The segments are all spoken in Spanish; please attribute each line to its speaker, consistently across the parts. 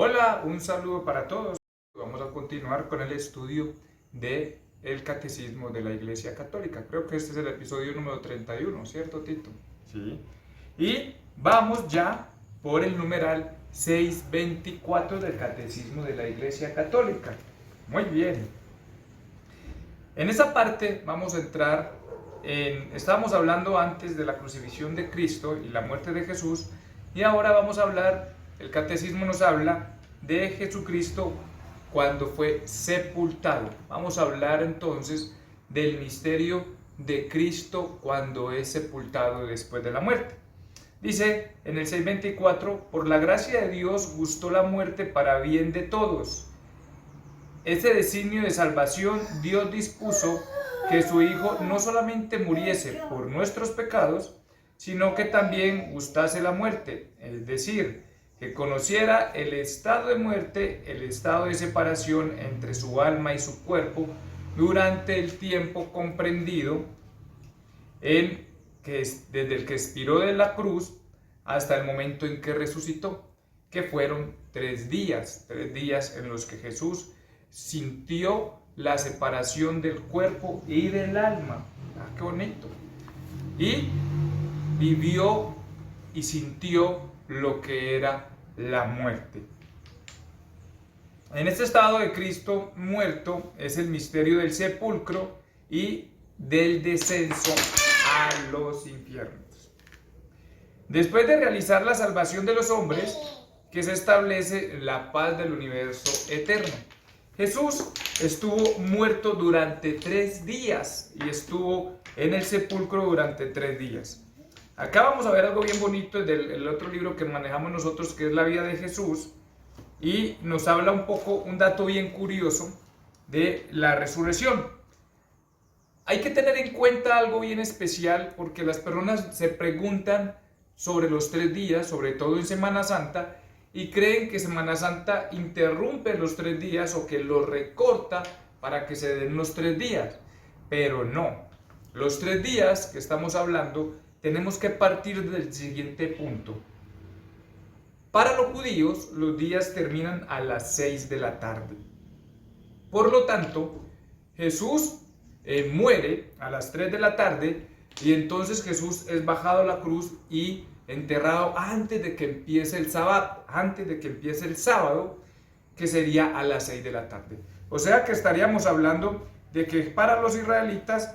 Speaker 1: Hola, un saludo para todos. Vamos a continuar con el estudio de el Catecismo de la Iglesia Católica. Creo que este es el episodio número 31, ¿cierto, Tito? Sí. Y vamos ya por el numeral 624 del Catecismo de la Iglesia Católica. Muy bien. En esa parte vamos a entrar estábamos hablando antes de la crucifixión de Cristo y la muerte de Jesús, y ahora vamos a hablar, el Catecismo nos habla de Jesucristo cuando fue sepultado. Vamos a hablar entonces del misterio de Cristo cuando es sepultado después de la muerte. Dice en el 624, por la gracia de Dios gustó la muerte para bien de todos. Este designio de salvación Dios dispuso que su Hijo no solamente muriese por nuestros pecados, sino que también gustase la muerte, es decir, que conociera el estado de muerte, el estado de separación entre su alma y su cuerpo durante el tiempo comprendido desde el que expiró de la cruz hasta el momento en que resucitó, que fueron 3 días en los que Jesús sintió la separación del cuerpo y del alma. Ah, qué bonito. Y vivió y sintió lo que era la muerte. En este estado de Cristo muerto es el misterio del sepulcro y del descenso a los infiernos. Después de realizar la salvación de los hombres, que se establece la paz del universo eterno. Jesús estuvo muerto durante 3 días y estuvo en el sepulcro durante 3 días. Acá vamos a ver algo bien bonito del otro libro que manejamos nosotros, que es la vida de Jesús, y nos habla un dato bien curioso de la resurrección. Hay que tener en cuenta algo bien especial porque las personas se preguntan sobre los 3 días, sobre todo en Semana Santa, y creen que Semana Santa interrumpe los 3 días o que los recorta para que se den los 3 días. Pero no, los 3 días que estamos hablando tenemos que partir del siguiente punto. Para los judíos los días terminan a las 6 de la tarde. Por lo tanto, Jesús muere a las 3 de la tarde y entonces Jesús es bajado a la cruz y enterrado antes de que empiece el sábado, que sería a las 6 de la tarde. O sea que estaríamos hablando de que para los israelitas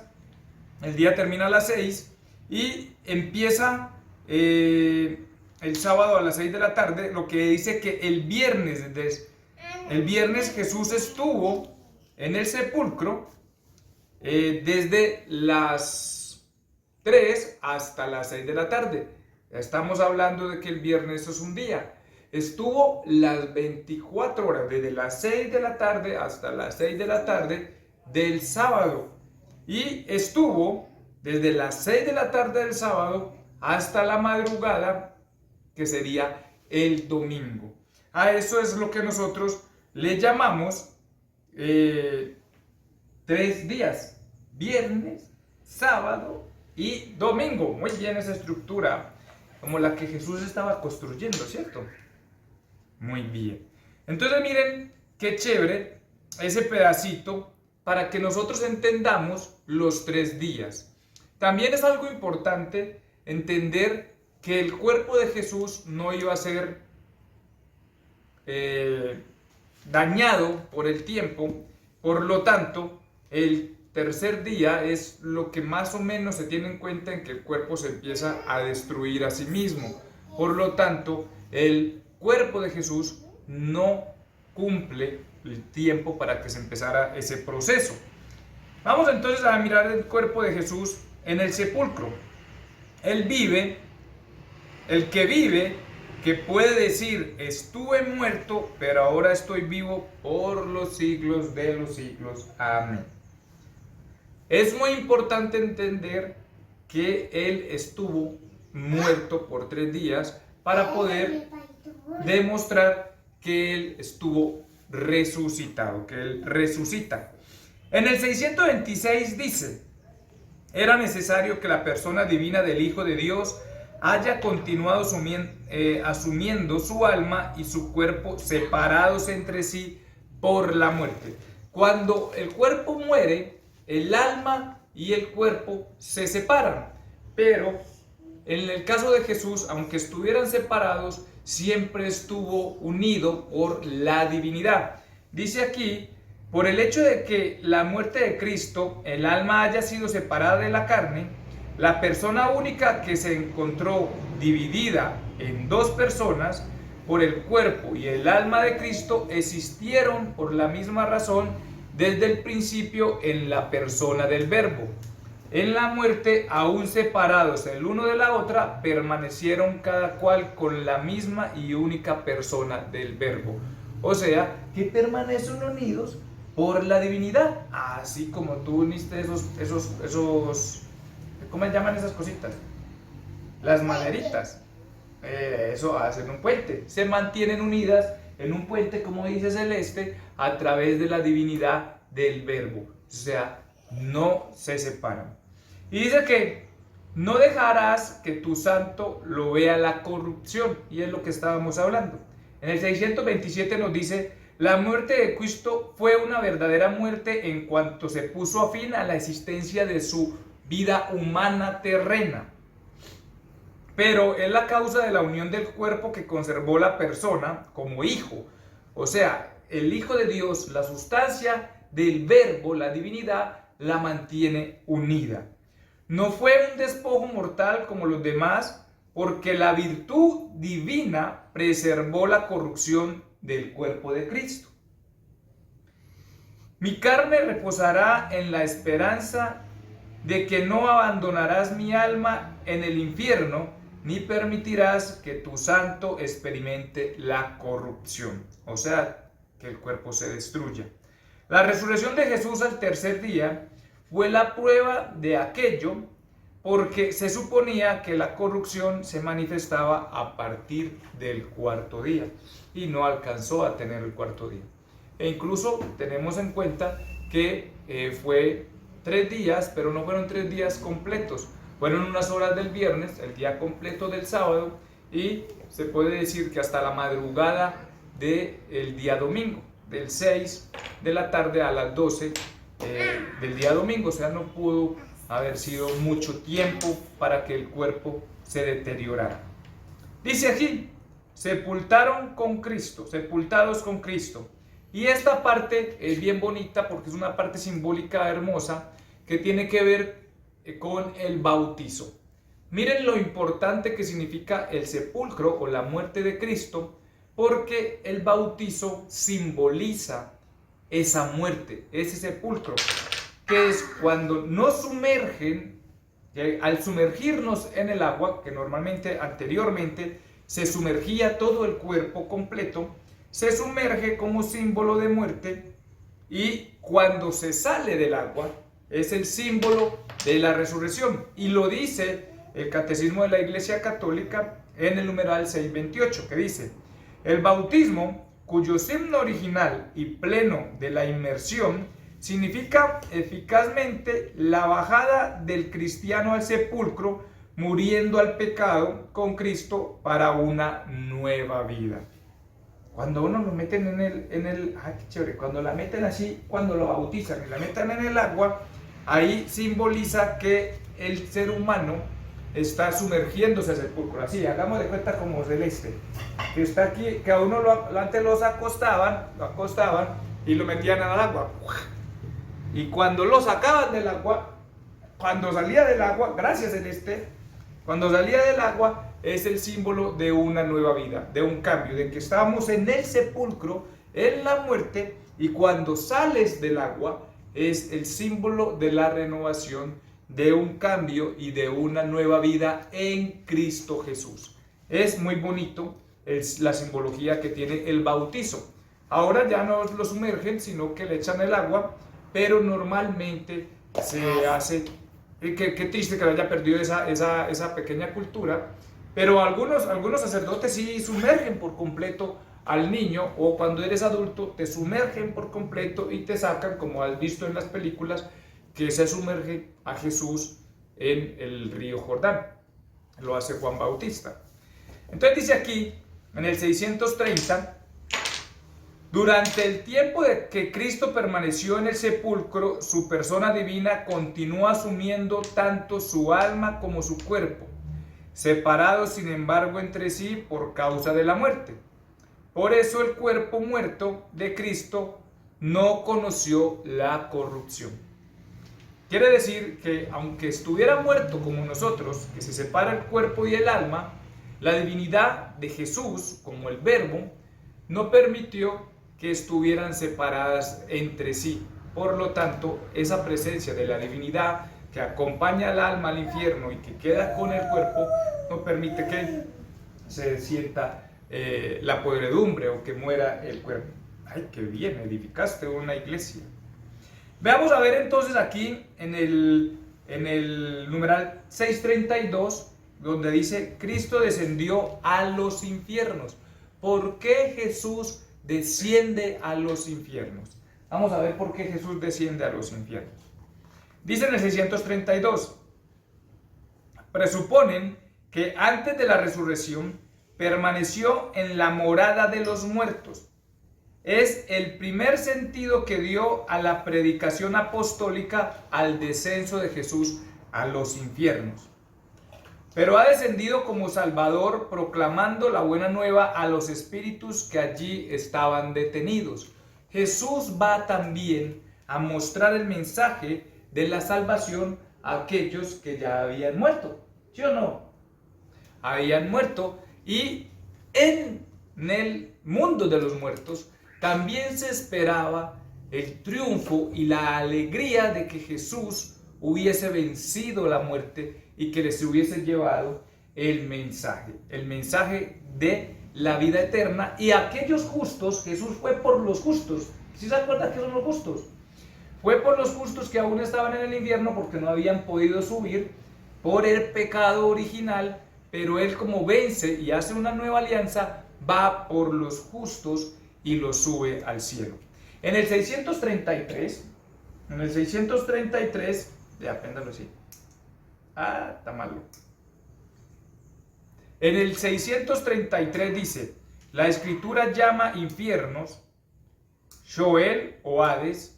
Speaker 1: el día termina a las 6 y empieza el sábado a las 6 de la tarde, lo que dice que el viernes Jesús estuvo en el sepulcro desde las 3 hasta las 6 de la tarde. Estamos hablando de que el viernes es un día. Estuvo las 24 horas, desde las 6 de la tarde hasta las 6 de la tarde del sábado. Y estuvo desde las 6 de la tarde del sábado hasta la madrugada, que sería el domingo. A eso es lo que nosotros le llamamos 3 días. Viernes, sábado y domingo. Muy bien esa estructura, como la que Jesús estaba construyendo, ¿cierto? Muy bien. Entonces miren qué chévere ese pedacito para que nosotros entendamos los 3 días. También es algo importante entender que el cuerpo de Jesús no iba a ser dañado por el tiempo. Por lo tanto, el tercer día es lo que más o menos se tiene en cuenta en que el cuerpo se empieza a destruir a sí mismo. Por lo tanto, el cuerpo de Jesús no cumple el tiempo para que se empezara ese proceso. Vamos entonces a mirar el cuerpo de Jesús en el sepulcro. Él vive, el que vive, que puede decir, estuve muerto, pero ahora estoy vivo por los siglos de los siglos. Amén. Es muy importante entender que Él estuvo muerto por 3 días para poder demostrar que Él estuvo resucitado, que Él resucita. En el 626 dice, era necesario que la persona divina del Hijo de Dios haya continuado asumiendo su alma y su cuerpo separados entre sí por la muerte. Cuando el cuerpo muere, el alma y el cuerpo se separan, pero en el caso de Jesús, aunque estuvieran separados, siempre estuvo unido por la divinidad. Dice aquí, por el hecho de que la muerte de Cristo, el alma haya sido separada de la carne, la persona única que se encontró dividida en dos personas, por el cuerpo y el alma de Cristo, existieron por la misma razón desde el principio en la persona del Verbo. En la muerte, aún separados el uno de la otra, permanecieron cada cual con la misma y única persona del Verbo. O sea, que permanecen unidos por la divinidad, así como tú uniste esos ¿cómo se llaman esas cositas? Las maderitas. Eso hacen un puente. Se mantienen unidas en un puente, como dice Celeste, a través de la divinidad del Verbo. O sea, no se separan. Y dice que no dejarás que tu santo lo vea la corrupción. Y es lo que estábamos hablando. En el 627 nos dice: la muerte de Cristo fue una verdadera muerte en cuanto se puso a fin a la existencia de su vida humana terrena. Pero es la causa de la unión del cuerpo que conservó la persona como hijo. O sea, el Hijo de Dios, la sustancia del Verbo, la divinidad, la mantiene unida. No fue un despojo mortal como los demás, porque la virtud divina preservó la corrupción del cuerpo de Cristo. Mi carne reposará en la esperanza de que no abandonarás mi alma en el infierno, ni permitirás que tu santo experimente la corrupción. O sea, que el cuerpo se destruya. La resurrección de Jesús al tercer día fue la prueba de aquello, porque se suponía que la corrupción se manifestaba a partir del cuarto día y no alcanzó a tener el cuarto día. E incluso tenemos en cuenta que fue 3 días, pero no fueron 3 días completos. Fueron unas horas del viernes, el día completo del sábado, y se puede decir que hasta la madrugada del día domingo, del 6 de la tarde a las 12 del día domingo. O sea, no pudo haber sido mucho tiempo para que el cuerpo se deteriorara. Dice aquí: sepultados con Cristo. Y esta parte es bien bonita porque es una parte simbólica hermosa que tiene que ver con el bautizo. Miren lo importante que significa el sepulcro o la muerte de Cristo, porque el bautizo simboliza esa muerte, ese sepulcro, que es cuando nos sumergen, al sumergirnos en el agua, que normalmente anteriormente se sumergía todo el cuerpo completo, se sumerge como símbolo de muerte, y cuando se sale del agua es el símbolo de la resurrección. Y lo dice el Catecismo de la Iglesia Católica en el numeral 628, que dice: el bautismo, cuyo signo original y pleno de la inmersión, significa eficazmente la bajada del cristiano al sepulcro, muriendo al pecado con Cristo para una nueva vida. Cuando uno lo meten ay, qué chévere, cuando la meten así, cuando lo bautizan y la meten en el agua, ahí simboliza que el ser humano está sumergiéndose al sepulcro. Así, hagamos de cuenta como Celeste, que está aquí, que a uno antes lo acostaban y lo metían al agua. Y cuando lo sacaban del agua, cuando salía del agua, gracias Celeste, cuando salía del agua es el símbolo de una nueva vida, de un cambio, de que estábamos en el sepulcro, en la muerte, y cuando sales del agua es el símbolo de la renovación, de un cambio y de una nueva vida en Cristo Jesús. Es muy bonito la simbología que tiene el bautizo. Ahora ya no lo sumergen, sino que le echan el agua, pero normalmente se hace, qué triste que haya perdido esa pequeña cultura, pero algunos sacerdotes sí sumergen por completo al niño, o cuando eres adulto te sumergen por completo y te sacan, como has visto en las películas, que se sumerge a Jesús en el río Jordán. lo hace Juan Bautista. Entonces dice aquí, en el 630, durante el tiempo de que Cristo permaneció en el sepulcro, su persona divina continúa asumiendo tanto su alma como su cuerpo, separados sin embargo entre sí por causa de la muerte. Por eso el cuerpo muerto de Cristo no conoció la corrupción. Quiere decir que aunque estuviera muerto como nosotros, que se separa el cuerpo y el alma, la divinidad de Jesús, como el Verbo, no permitió que estuvieran separadas entre sí. Por lo tanto, esa presencia de la divinidad que acompaña al alma al infierno y que queda con el cuerpo, no permite que se sienta la podredumbre o que muera el cuerpo. ¡Ay, qué bien! Edificaste una iglesia. Veamos a ver entonces aquí en el numeral 632, donde dice, Cristo descendió a los infiernos. ¿Por qué Jesús desciende a los infiernos? Vamos a ver por qué Jesús desciende a los infiernos. Dice en el 632, presuponen que antes de la resurrección permaneció en la morada de los muertos. Es el primer sentido que dio a la predicación apostólica al descenso de Jesús a los infiernos. Pero ha descendido como Salvador, proclamando la buena nueva a los espíritus que allí estaban detenidos. Jesús va también a mostrar el mensaje de la salvación a aquellos que ya habían muerto. ¿Sí o no? Habían muerto, y en el mundo de los muertos también se esperaba el triunfo y la alegría de que Jesús hubiese vencido la muerte y que les hubiese llevado el mensaje de la vida eterna. Y aquellos justos, Jesús fue por los justos. ¿Sí se acuerdan que son los justos? Fue por los justos que aún estaban en el infierno porque no habían podido subir por el pecado original, pero Él, como vence y hace una nueva alianza, va por los justos y los sube al cielo. En el 633, apéndalo así. Está malo. En el 633 dice, la escritura llama infiernos, Sheol o Hades,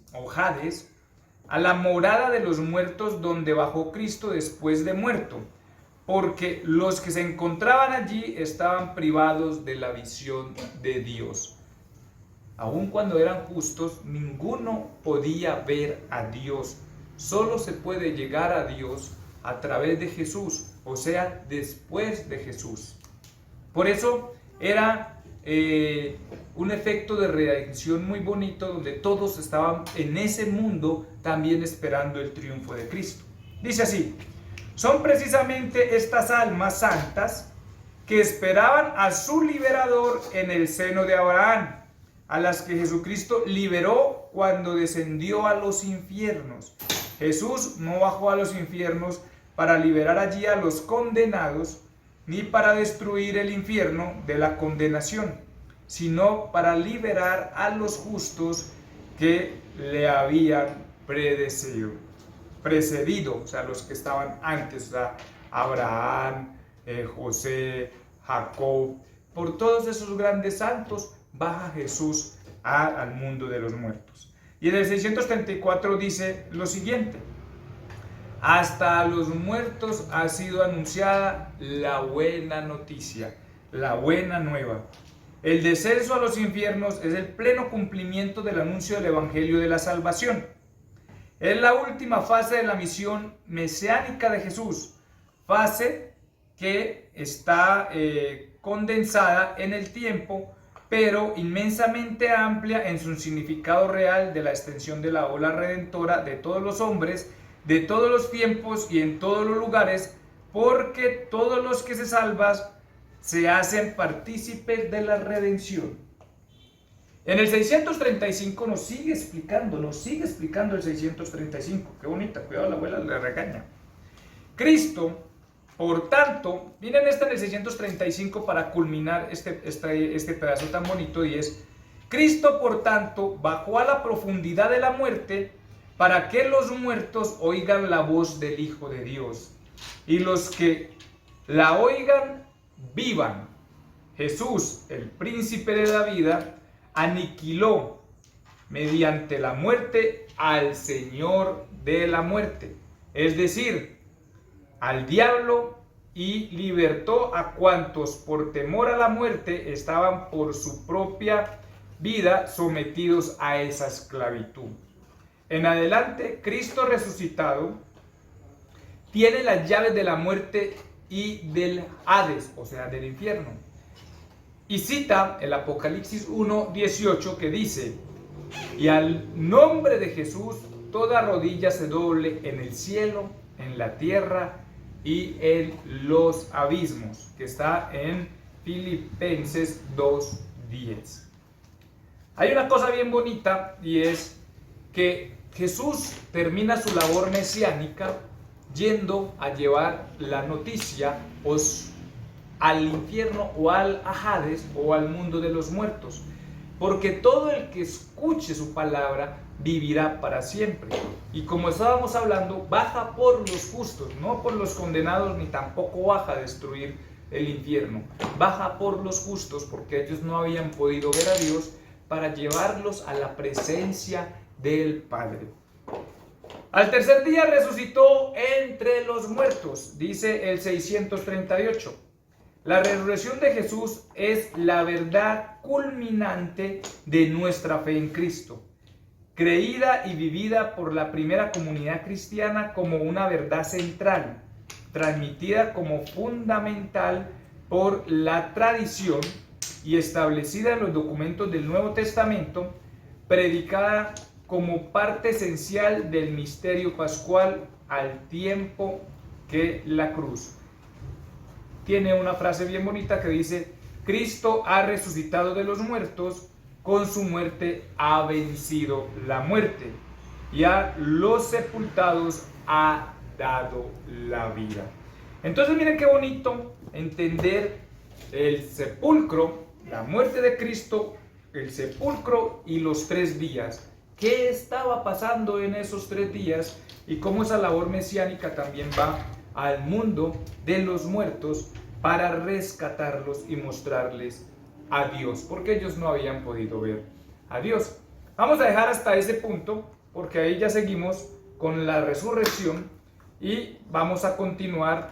Speaker 1: a la morada de los muertos donde bajó Cristo después de muerto, porque los que se encontraban allí estaban privados de la visión de Dios. Aun cuando eran justos, ninguno podía ver a Dios. Solo se puede llegar a Dios a través de Jesús, o sea, después de Jesús. Por eso era un efecto de redención muy bonito, donde todos estaban en ese mundo también esperando el triunfo de Cristo. Dice así, son precisamente estas almas santas que esperaban a su liberador en el seno de Abraham, a las que Jesucristo liberó cuando descendió a los infiernos. Jesús no bajó a los infiernos para liberar allí a los condenados, ni para destruir el infierno de la condenación, sino para liberar a los justos que le habían precedido, o sea, los que estaban antes, o sea, Abraham, José, Jacob. Por todos esos grandes santos baja Jesús al mundo de los muertos. Y en el 634 dice lo siguiente, hasta a los muertos ha sido anunciada la buena noticia, la buena nueva. El descenso a los infiernos es el pleno cumplimiento del anuncio del Evangelio de la salvación. Es la última fase de la misión mesiánica de Jesús, fase que está condensada en el tiempo, pero inmensamente amplia en su significado real de la extensión de la ola redentora de todos los hombres, de todos los tiempos y en todos los lugares, porque todos los que se salvan se hacen partícipes de la redención. En el 635 nos sigue explicando el 635. Qué bonita, cuidado, la abuela le regaña. Cristo, por tanto, miren en el 635 para culminar este pedazo tan bonito, y es, Cristo, por tanto, bajó a la profundidad de la muerte para que los muertos oigan la voz del Hijo de Dios, y los que la oigan, vivan. Jesús, el príncipe de la vida, aniquiló mediante la muerte al Señor de la muerte, es decir, al diablo, y libertó a cuantos por temor a la muerte estaban por su propia vida sometidos a esa esclavitud. En adelante, Cristo resucitado tiene las llaves de la muerte y del Hades, o sea, del infierno. Y cita el Apocalipsis 1:18 que dice: y al nombre de Jesús toda rodilla se doble en el cielo, en la tierra y en los abismos, que está en Filipenses 2:10. Hay una cosa bien bonita, y es que Jesús termina su labor mesiánica yendo a llevar la noticia al infierno o al Hades o al mundo de los muertos, porque todo el que escuche su palabra vivirá para siempre. Y como estábamos hablando, baja por los justos, no por los condenados, ni tampoco baja a destruir el infierno. Baja por los justos, porque ellos no habían podido ver a Dios, para llevarlos a la presencia del Padre. Al tercer día resucitó entre los muertos, dice el 638. La resurrección de Jesús es la verdad culminante de nuestra fe en Cristo, creída y vivida por la primera comunidad cristiana como una verdad central, transmitida como fundamental por la tradición y establecida en los documentos del Nuevo Testamento, predicada como parte esencial del misterio pascual al tiempo que la cruz. Tiene una frase bien bonita que dice: Cristo ha resucitado de los muertos, con su muerte ha vencido la muerte, y a los sepultados ha dado la vida. Entonces miren qué bonito entender el sepulcro, la muerte de Cristo, el sepulcro y los 3 días. ¿Qué estaba pasando en esos 3 días? Y cómo esa labor mesiánica también va al mundo de los muertos para rescatarlos y mostrarles a Dios, porque ellos no habían podido ver a Dios. Vamos a dejar hasta ese punto, porque ahí ya seguimos con la resurrección y vamos a continuar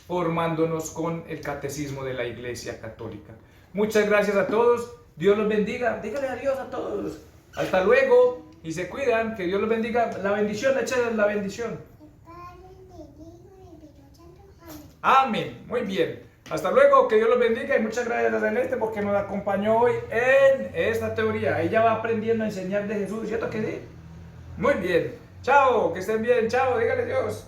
Speaker 1: formándonos con el catecismo de la Iglesia Católica. Muchas gracias a todos, Dios los bendiga, díganle adiós a todos, hasta luego y se cuidan, que Dios los bendiga. La bendición, échale la bendición. Amén. Muy bien. Hasta luego. Que Dios los bendiga y muchas gracias a Celeste porque nos acompañó hoy en esta teoría. Ella va aprendiendo a enseñar de Jesús, ¿cierto que sí? Muy bien. Chao. Que estén bien. Chao. Dígale Dios.